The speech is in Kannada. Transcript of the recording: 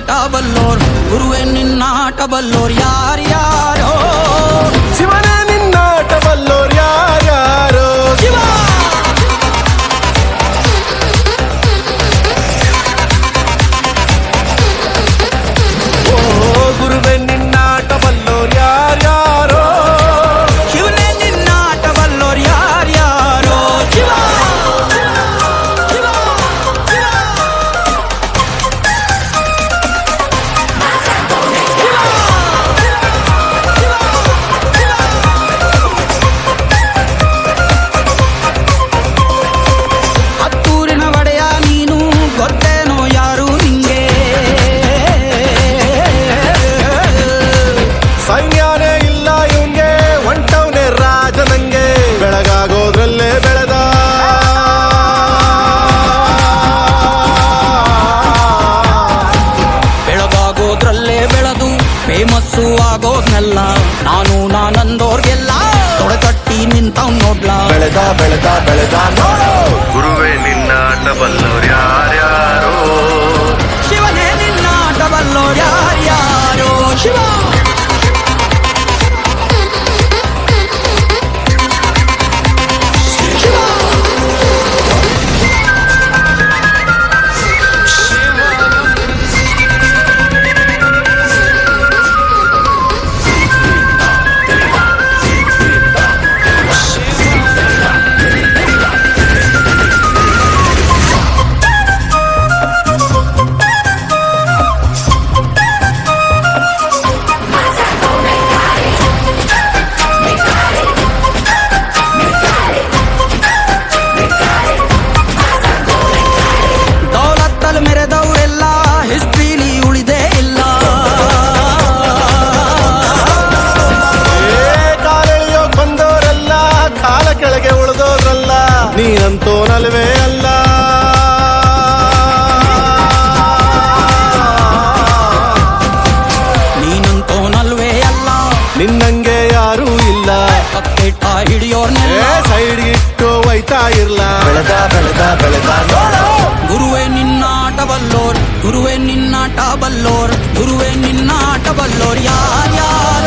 ನಿನ್ನಾಟ ಬಲ್ಲೋರ್ ಗುರುವೆ ನಿನ್ನಾಟ ಬಲ್ಲೋರ್ ಯಾರ್ಯಾರೋ ಶಿವನೇ ನಿನ್ನಾಟ ಬಲ್ಲೋರ್ ಯಾರ್ಯಾರೋ ಶಿವ ಗುರುವೆ ನಿನ್ನಾಟ ಬಲ್ಲೋರ್ ಯಾರ್ಯಾರೋ ಶಿವನೇ ನಿನ್ನಾಟ ಬಲ್ಲೋರ್ ಯಾರ್ಯಾರೋ ಶಿವ ಹತ್ತೂರಿನ ಒಡೆಯ ನೀನು ಗೊತ್ತೇನೋ ಯಾರು ನಿಂಗೆ ಸೈನ್ಯನೇ ಇಲ್ಲ ಇವಂಗೆ ಹೊಂಟವ್ನೆ ರಾಜನಂಗೆ ಬೆಳಗಾಗೋದ್ರಲ್ಲೇ ಬೆಳೆದ ಬೆಳಗಾಗೋದ್ರಲ್ಲೇ ಬೆಳೆದು ಫೇಮಸ್ಸು ಆಗೋದ್ನೆಲ್ಲ ನಾನಂದೋರ್ಗೆಲ್ಲ ತೊಡೆತಟ್ಟಿ ನಿಂತವ್ ನೋಡ್ಲಾ ಬೆಳೆದ ಬೆಳೆದ ಬೆಳೆದ ನೋಡು ಗುರುವೆ ನಿನ್ನಾಟ ಬಲ್ಲೋರ್ ಯಾರ್ಯಾರೋ ಶಿವನೇ ನಿನ್ನಾಟ ಬಲ್ಲೋರ್ ಯಾರ್ಯಾರೋ ಶಿವ ದೌಲತ್ತಲ್ಲಿ ಮೆರೆದವರೆಲ್ಲ ಹಿಸ್ಟ್ರಿಲಿ ಉಳಿದೇ ಇಲ್ಲ ಕಾಲೆಳೆಯೋಕ್ ಬಂದವರೆಲ್ಲ ಕಾಲ ಕೆಳಗೆ ಉಳಿದೋದ್ರಲ್ಲ ನೀನಂತೋನಲ್ವೇ ಅಲ್ಲ ನೀನಂತೋನಲ್ವೇ ಅಲ್ಲ ನಿನ್ನಂಗೆ ಯಾರೂ ಇಲ್ಲ ಪಕ್ಕೇಟ ಹಿಡಿಯೋರ್ನೆಲ್ಲ ಸೈಡ್ ಇಟ್ಟು ಒಯ್ತಾ ಇರ್ಲ ಬೆಳೆದ ಬೆಳೆದ ಬೆಳೆದ ನೋಡು ಗುರುವೆ ನಿನ್ನಾಟ ಬಲ್ಲೋರ್ ಗುರುವೆ ನಿನ್ನಾಟ ಬಲ್ಲೋರ್ ಗುರುವೆ ನಿನ್ನಾಟ ಬಲ್ಲೋರ್ ಯಾರ್ಯಾರೋ